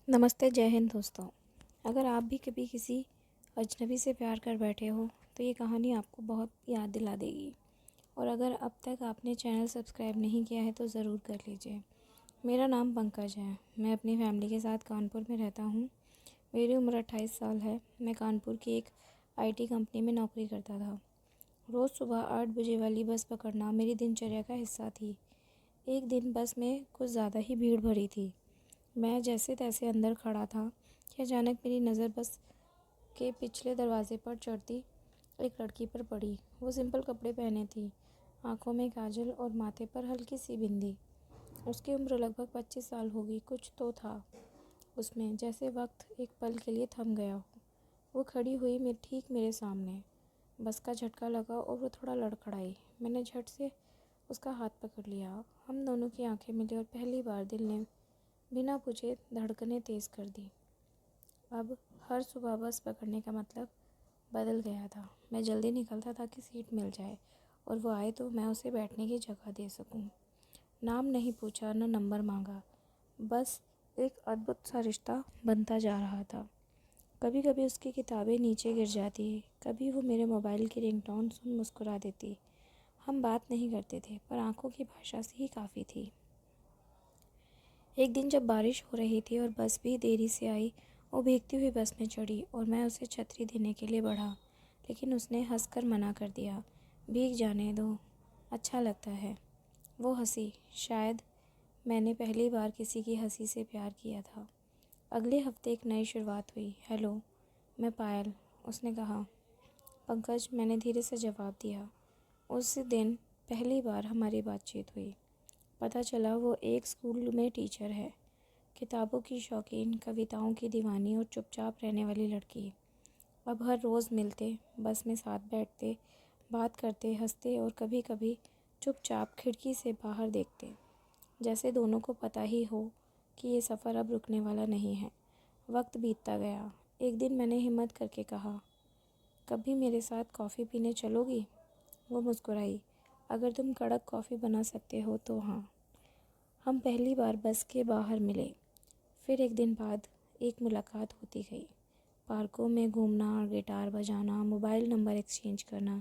नमस्ते, जय हिंद दोस्तों। अगर आप भी कभी किसी अजनबी से प्यार कर बैठे हो तो ये कहानी आपको बहुत याद दिला देगी। और अगर अब तक आपने चैनल सब्सक्राइब नहीं किया है तो ज़रूर कर लीजिए। मेरा नाम पंकज है। मैं अपनी फैमिली के साथ कानपुर में रहता हूँ। मेरी उम्र 28 साल है। मैं कानपुर की एक आईटी कंपनी में नौकरी करता था। रोज़ सुबह 8 बजे वाली बस पकड़ना मेरी दिनचर्या का हिस्सा थी। एक दिन बस में कुछ ज़्यादा ही भीड़ भरी थी। मैं जैसे तैसे अंदर खड़ा था कि अचानक मेरी नज़र बस के पिछले दरवाजे पर चढ़ती एक लड़की पर पड़ी। वो सिंपल कपड़े पहने थी, आंखों में काजल और माथे पर हल्की सी बिंदी। उसकी उम्र लगभग 25 साल होगी। कुछ तो था उसमें, जैसे वक्त एक पल के लिए थम गया हो। वो खड़ी हुई ठीक मेरे सामने। बस का झटका लगा और वो थोड़ा लड़खड़ाई। मैंने झट से उसका हाथ पकड़ लिया। हम दोनों की आंखें मिली और पहली बार दिल ने बिना पूछे धड़कनें तेज़ कर दी। अब हर सुबह बस पकड़ने का मतलब बदल गया था। मैं जल्दी निकलता था कि सीट मिल जाए और वो आए तो मैं उसे बैठने की जगह दे सकूं। नाम नहीं पूछा, न नंबर मांगा। बस एक अद्भुत सा रिश्ता बनता जा रहा था। कभी कभी उसकी किताबें नीचे गिर जाती, कभी वो मेरे मोबाइल की रिंगटोन सुन मुस्कुरा देती। हम बात नहीं करते थे, पर आंखों की भाषा से ही काफ़ी थी। एक दिन जब बारिश हो रही थी और बस भी देरी से आई, वो भीगती हुई बस में चढ़ी और मैं उसे छतरी देने के लिए बढ़ा, लेकिन उसने हंसकर मना कर दिया। भीग जाने दो, अच्छा लगता है। वो हंसी। शायद मैंने पहली बार किसी की हंसी से प्यार किया था। अगले हफ्ते एक नई शुरुआत हुई। हेलो, मैं पायल, उसने कहा। पंकज, मैंने धीरे से जवाब दिया। उस दिन पहली बार हमारी बातचीत हुई। पता चला वो एक स्कूल में टीचर है। किताबों की शौकीन, कविताओं की दीवानी और चुपचाप रहने वाली लड़की। अब हर रोज़ मिलते, बस में साथ बैठते, बात करते, हंसते और कभी कभी चुपचाप खिड़की से बाहर देखते, जैसे दोनों को पता ही हो कि ये सफ़र अब रुकने वाला नहीं है। वक्त बीतता गया। एक दिन मैंने हिम्मत करके कहा, कभी मेरे साथ कॉफ़ी पीने चलोगी? वो मुस्कुराई। अगर तुम कड़क कॉफ़ी बना सकते हो तो हाँ। हम पहली बार बस के बाहर मिले। फिर एक दिन बाद एक मुलाकात होती गई। पार्कों में घूमना, गिटार बजाना, मोबाइल नंबर एक्सचेंज करना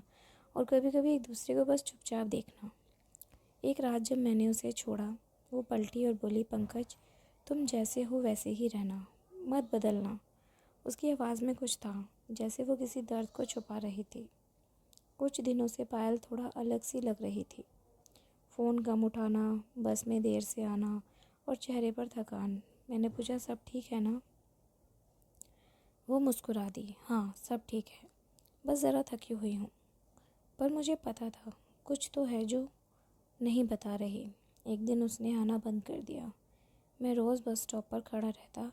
और कभी कभी एक दूसरे को बस चुपचाप देखना। एक रात जब मैंने उसे छोड़ा, वो पलटी और बोली, पंकज, तुम जैसे हो वैसे ही रहना, मत बदलना। उसकी आवाज़ में कुछ था, जैसे वो किसी दर्द को छुपा रही थी। कुछ दिनों से पायल थोड़ा अलग सी लग रही थी। फ़ोन कम उठाना, बस में देर से आना और चेहरे पर थकान। मैंने पूछा, सब ठीक है ना? वो मुस्कुरा दी। हाँ, सब ठीक है, बस ज़रा थकी हुई हूँ। पर मुझे पता था कुछ तो है जो नहीं बता रही। एक दिन उसने आना बंद कर दिया। मैं रोज़ बस स्टॉप पर खड़ा रहता,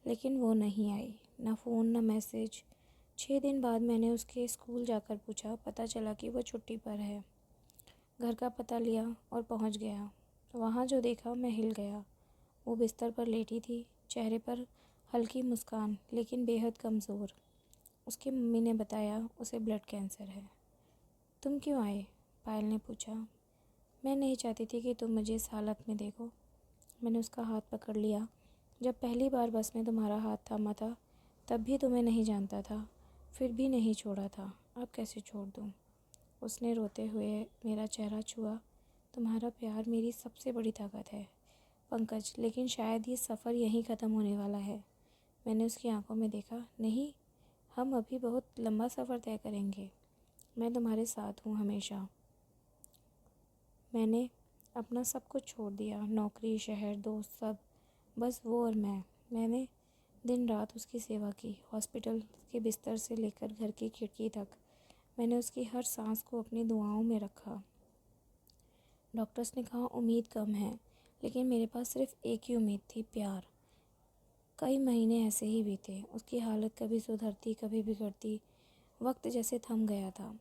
लेकिन वो नहीं आई। ना फ़ोन, ना मैसेज। 6 दिन बाद मैंने उसके स्कूल जाकर पूछा। पता चला कि वो छुट्टी पर है। घर का पता लिया और पहुंच गया। वहाँ जो देखा मैं हिल गया। वो बिस्तर पर लेटी थी, चेहरे पर हल्की मुस्कान, लेकिन बेहद कमज़ोर। उसकी मम्मी ने बताया उसे ब्लड कैंसर है। तुम क्यों आए? पायल ने पूछा। मैं नहीं चाहती थी कि तुम मुझे इस हालत में देखो। मैंने उसका हाथ पकड़ लिया। जब पहली बार बस में तुम्हारा हाथ थामा था, तब भी तुम्हें नहीं जानता था, फिर भी नहीं छोड़ा था। अब कैसे छोड़ दूँ? उसने रोते हुए मेरा चेहरा छुआ। तुम्हारा प्यार मेरी सबसे बड़ी ताकत है पंकज, लेकिन शायद ये सफ़र यहीं ख़त्म होने वाला है। मैंने उसकी आंखों में देखा। नहीं, हम अभी बहुत लंबा सफ़र तय करेंगे। मैं तुम्हारे साथ हूँ हमेशा। मैंने अपना सब कुछ छोड़ दिया, नौकरी, शहर, दोस्त, सब। बस वो और मैंने दिन रात उसकी सेवा की, हॉस्पिटल के बिस्तर से लेकर घर की खिड़की तक। मैंने उसकी हर सांस को अपनी दुआओं में रखा। डॉक्टर्स ने कहा उम्मीद कम है, लेकिन मेरे पास सिर्फ एक ही उम्मीद थी, प्यार। कई महीने ऐसे ही बीते। उसकी हालत कभी सुधरती, कभी बिगड़ती। वक्त जैसे थम गया था।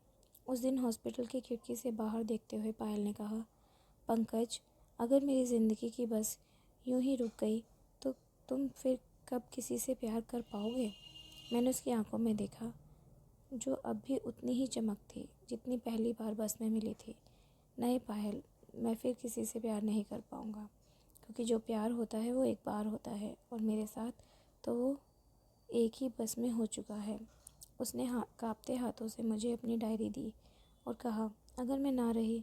उस दिन हॉस्पिटल की खिड़की से बाहर देखते हुए पायल ने कहा, पंकज, अगर मेरी ज़िंदगी की बस यूं ही रुक गई तो तुम फिर कब किसी से प्यार कर पाओगे? मैंने उसकी आंखों में देखा, जो अब भी उतनी ही चमक थी जितनी पहली बार बस में मिली थी। नहीं पायल, मैं फिर किसी से प्यार नहीं कर पाऊँगा, क्योंकि जो प्यार होता है वो एक बार होता है और मेरे साथ तो वो एक ही बस में हो चुका है। उसने कांपते हाथों से मुझे अपनी डायरी दी और कहा, अगर मैं ना रही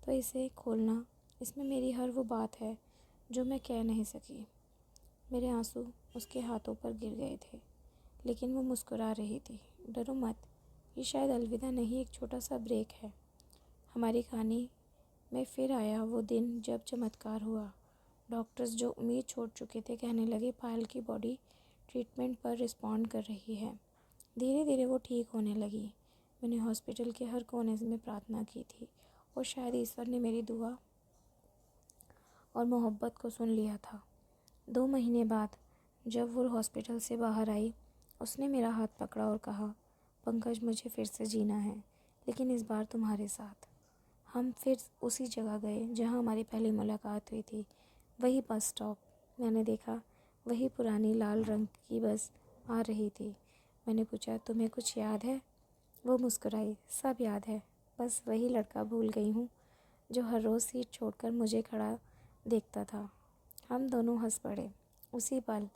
तो इसे खोलना, इसमें मेरी हर वो बात है जो मैं कह नहीं सकी। मेरे आंसू उसके हाथों पर गिर गए थे, लेकिन वो मुस्कुरा रही थी। डरो मत, ये शायद अलविदा नहीं, एक छोटा सा ब्रेक है। हमारी कहानी में फिर आया वो दिन जब चमत्कार हुआ। डॉक्टर्स जो उम्मीद छोड़ चुके थे कहने लगे पायल की बॉडी ट्रीटमेंट पर रिस्पॉन्ड कर रही है। धीरे धीरे वो ठीक होने लगी। मैंने हॉस्पिटल के हर कोने में प्रार्थना की थी और शायद ईश्वर ने मेरी दुआ और मोहब्बत को सुन लिया था। 2 महीने बाद जब वो हॉस्पिटल से बाहर आई, उसने मेरा हाथ पकड़ा और कहा, पंकज, मुझे फिर से जीना है, लेकिन इस बार तुम्हारे साथ। हम फिर उसी जगह गए जहाँ हमारी पहली मुलाकात हुई थी, वही बस स्टॉप। मैंने देखा वही पुरानी लाल रंग की बस आ रही थी। मैंने पूछा, तुम्हें कुछ याद है? वो मुस्कुराई, सब याद है, बस वही लड़का भूल गई हूँ जो हर रोज़ सीट छोड़कर मुझे खड़ा देखता था। हम दोनों हंस पड़े। उसी पल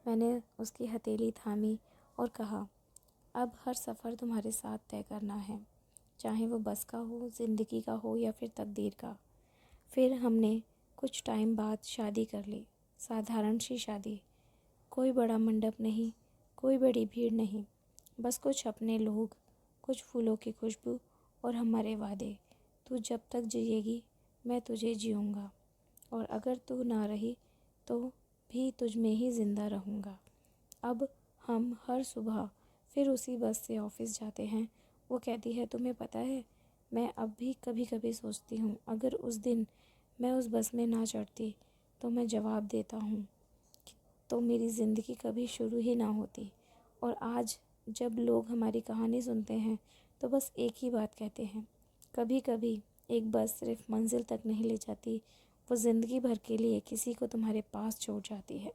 मैंने उसकी हथेली थामी और कहा, अब हर सफ़र तुम्हारे साथ तय करना है, चाहे वो बस का हो, ज़िंदगी का हो या फिर तकदीर का। फिर हमने कुछ टाइम बाद शादी कर ली। साधारण सी शादी, कोई बड़ा मंडप नहीं, कोई बड़ी भीड़ नहीं, बस कुछ अपने लोग, कुछ फूलों की खुशबू और हमारे वादे। तू जब तक जिएगी मैं तुझे जीऊँगा, और अगर तू ना रही तो भी तुझ में ही ज़िंदा रहूँगा। अब हम हर सुबह फिर उसी बस से ऑफिस जाते हैं। वो कहती है, तुम्हें पता है, मैं अब भी कभी कभी सोचती हूँ अगर उस दिन मैं उस बस में ना चढ़ती तो मैं जवाब देता हूँ तो मेरी ज़िंदगी कभी शुरू ही ना होती। और आज जब लोग हमारी कहानी सुनते हैं तो बस एक ही बात कहते हैं, कभी कभी एक बस सिर्फ मंजिल तक नहीं ले जाती, वो ज़िंदगी भर के लिए किसी को तुम्हारे पास छोड़ जाती है।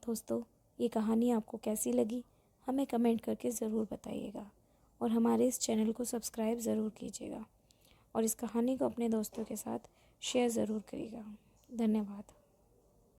दोस्तों, ये कहानी आपको कैसी लगी हमें कमेंट करके ज़रूर बताइएगा, और हमारे इस चैनल को सब्सक्राइब ज़रूर कीजिएगा, और इस कहानी को अपने दोस्तों के साथ शेयर ज़रूर करिएगा। धन्यवाद।